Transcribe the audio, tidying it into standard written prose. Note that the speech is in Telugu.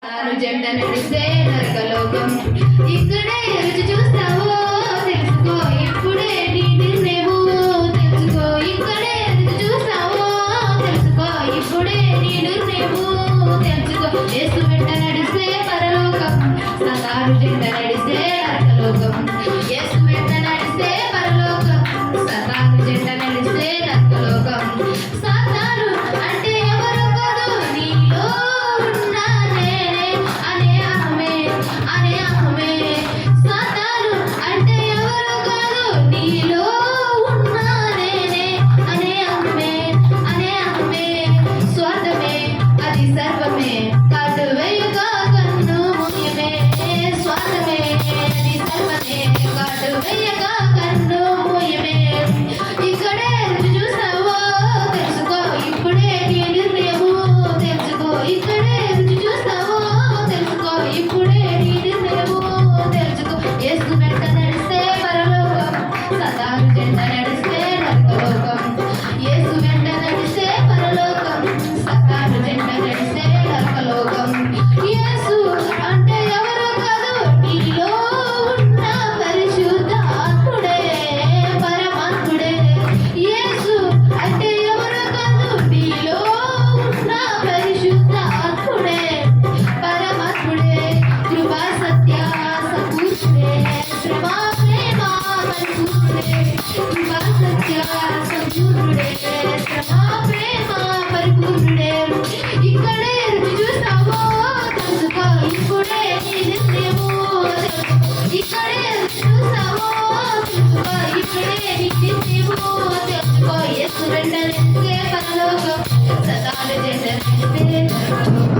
జెండ నడిస్తే నరకలోకం ఇక్కడే రుచి చూస్తావో తెలుసుకో ఇప్పుడే నీ నిర్ణయము తెలుసుకో ఇక్కడే రుచి చూస్తావో తెలుసుకో ఇప్పుడే నీ నిర్ణయము తెలుసుకో యేసు వెంట నడిస్తే పరలోకం సతారు జెండ నడిస్తే నరకలోకం యేసు వెంట నడిస్తే పరలోకం సతారు జెండ నడిస్తే నరకలోకం సాతాను అంటే ఎవరు కాదు నీలో ఉన్న నేనే అనే ఆమె సాతాను అంటే ఎవరు కాదు నీలో ఉన్న నేనే అనే ఆమె స్వార్థమే అది సర్వమే కాదు వేయుగా కన్ను మూయమే స్వార్థమే అది సర్వమే కాదు వేయగా కన్ను మూయమే ఇక్కడే చూస్తావో తెలుసుకో ఇప్పుడే నీ నిర్ణయము తెలుసుకో ఇక్కడే చూస్తావో తెలుసుకో ఇప్పుడే నీ నిర్ణయము తెలుసుకో యేసు వెంట నడిస్తే పరలోకం సతాను జెండ నడిస్తే నరకలోకం యేసు వెంట నడిస్తే పరలోకం సతాను జెండ నడిస్తే నరకలోకం యేసు అంటే ఎవరు కాదు నీలో ఉన్న పరిశుద్ధ ఆత్ముడే పరమాత్ముడే యేసు అంటే ఎవరు కాదు నీలో ఉన్న పరిశుద్ధ ఆత్ముడే పరమాత్ముడే కృపా సత్య సంపూర్ణుడే శ్రమ ప్రేమ పరిపూర్ణుడే కృపా సత్య సంపూర్ణుడే శ్రమ ప్రేమ పరిపూర్ణుడే ఇక్కడే రుచి చూస్తావో తెలుసుకో ఇప్పుడే నీ నిర్ణయము ఇక్కడే రుచి చూస్తావో తెలుసుకో ఇక్కడే నీ నిర్ణయము తెలుసుకో యేసు వెంట నడిస్తే పరలోకం సతాను జెండ నడిస్తే